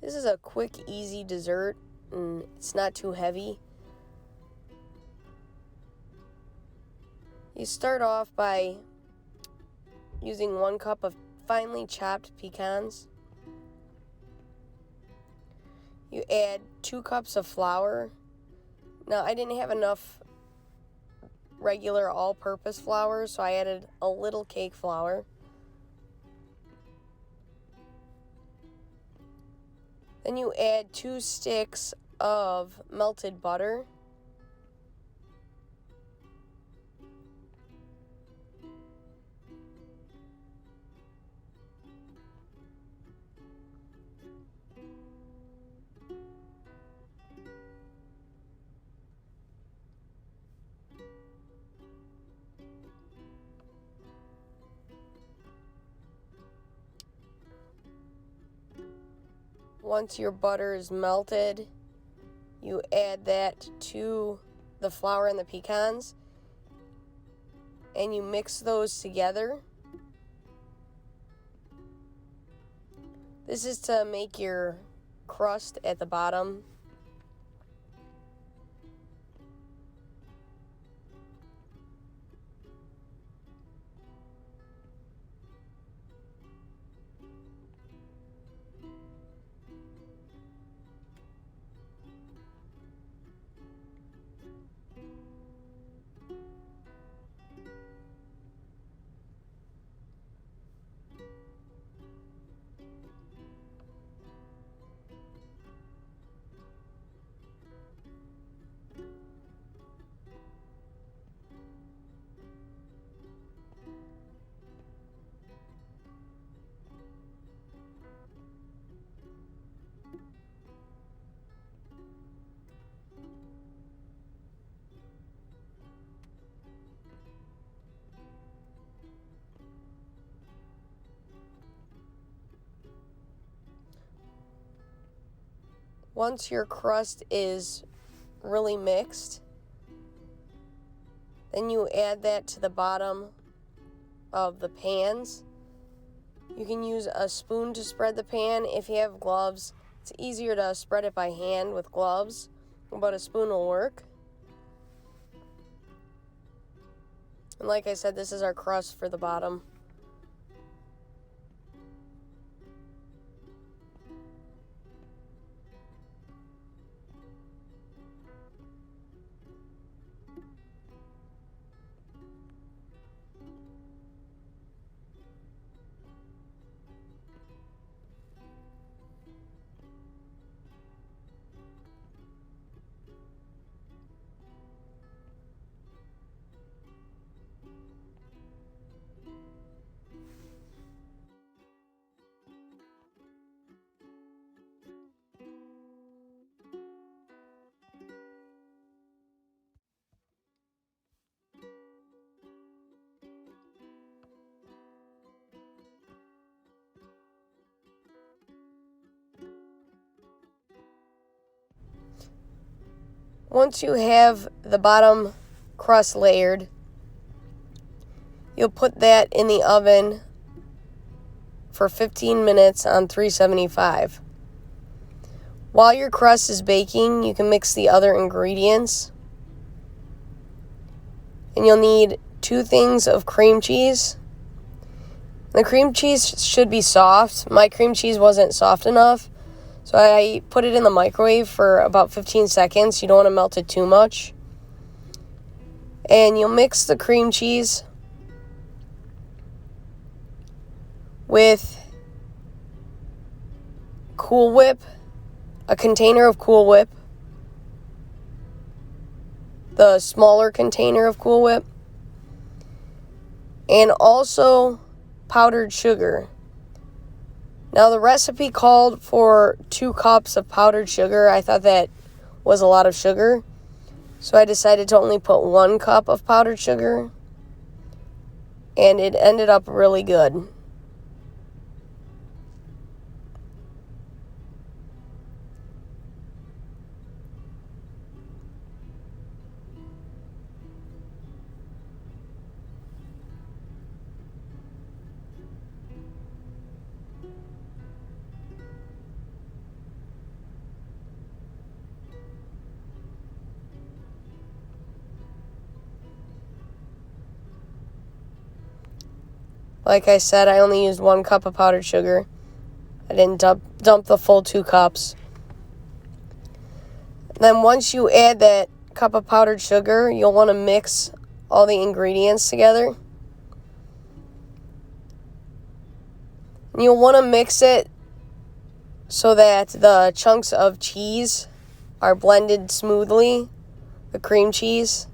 This is a quick, easy dessert, and it's not too heavy. You start off by using 1 cup of finely chopped pecans. You add 2 cups of flour. Now, I didn't have enough regular all-purpose flour, so I added a little cake flour. Then you add 2 sticks of melted butter. Once your butter is melted, you add that to the flour and the pecans, and you mix those together. This is to make your crust at the bottom. Once your crust is really mixed, then you add that to the bottom of the pans. You can use a spoon to spread the pan. If you have gloves, it's easier to spread it by hand with gloves, but a spoon will work. And like I said, this is our crust for the bottom. Once you have the bottom crust layered, you'll put that in the oven for 15 minutes on 375. While your crust is baking, you can mix the other ingredients. And you'll need 2 things of cream cheese. The cream cheese should be soft. My cream cheese wasn't soft enough, so I put it in the microwave for about 15 seconds. You don't want to melt it too much. And you'll mix the cream cheese with Cool Whip, a container of Cool Whip, the smaller container of Cool Whip, and also powdered sugar. Now, the recipe called for 2 cups of powdered sugar. I thought that was a lot of sugar, so I decided to only put 1 cup of powdered sugar, and it ended up really good. Like I said, I only used 1 cup of powdered sugar. I didn't dump the full 2 cups. Then once you add that cup of powdered sugar, you'll want to mix all the ingredients together. And you'll want to mix it so that the chunks of cheese are blended smoothly, the cream cheese,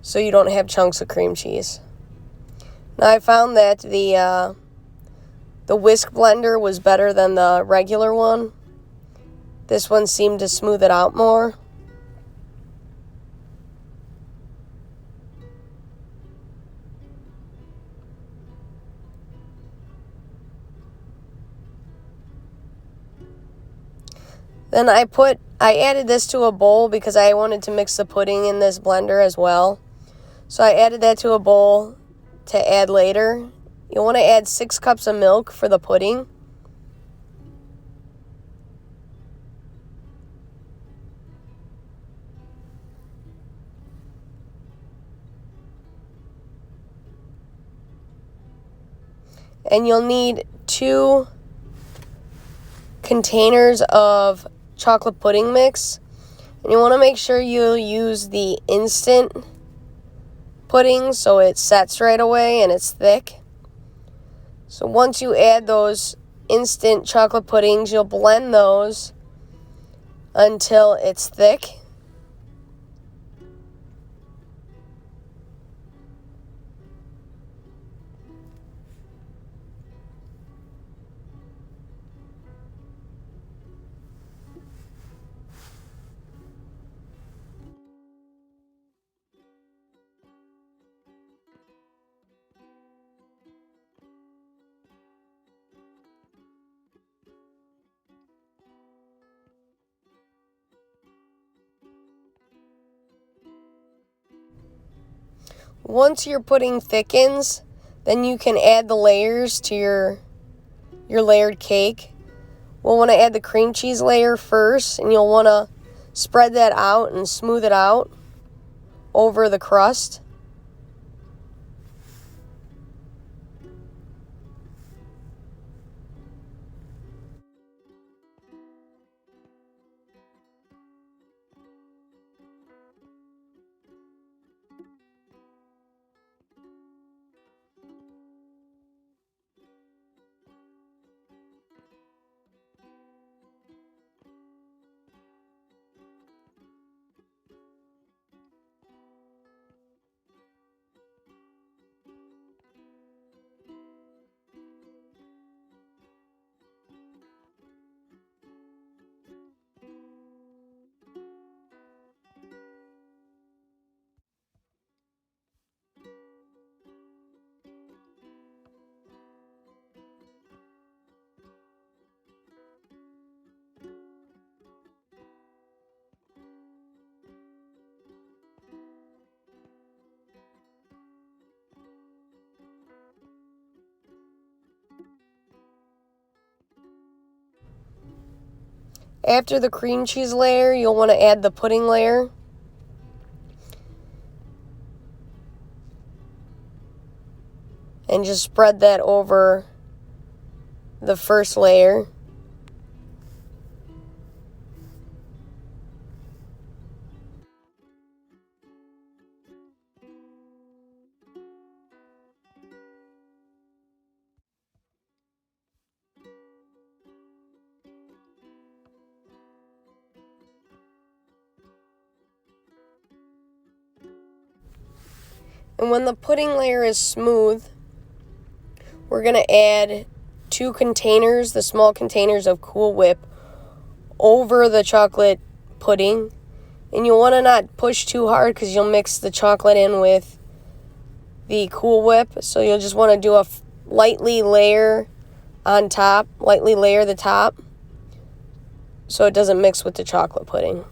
so you don't have chunks of cream cheese. Now I found that the whisk blender was better than the regular one. This one seemed to smooth it out more. Then I added this to a bowl because I wanted to mix the pudding in this blender as well. So I added that to a bowl to add later. You'll want to add 6 cups of milk for the pudding. And you'll need 2 containers of chocolate pudding mix. And you want to make sure you use the instant pudding so it sets right away and it's thick. So once you add those instant chocolate puddings, you'll blend those until it's thick. Once your pudding thickens, then you can add the layers to your layered cake. We'll want to add the cream cheese layer first, and you'll want to spread that out and smooth it out over the crust. After the cream cheese layer, you'll want to add the pudding layer. And just spread that over the first layer. And when the pudding layer is smooth, we're going to add 2 containers, the small containers of Cool Whip, over the chocolate pudding. And you'll want to not push too hard because you'll mix the chocolate in with the Cool Whip. So you'll just want to do a lightly layer on top, lightly layer the top so it doesn't mix with the chocolate pudding.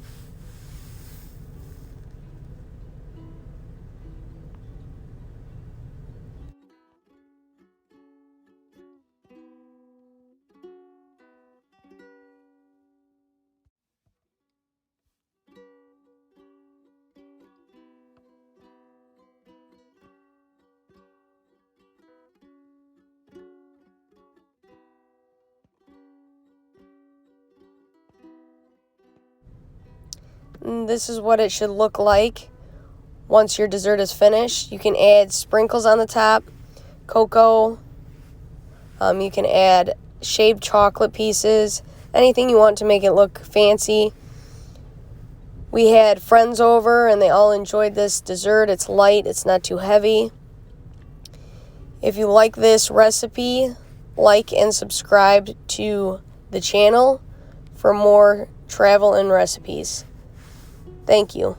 and this is what it should look like once your dessert is finished. You can add sprinkles on the top, cocoa. You can add shaved chocolate pieces, anything you want to make it look fancy. We had friends over and they all enjoyed this dessert. It's light, it's not too heavy. If you like this recipe, like and subscribe to the channel for more travel and recipes. Thank you.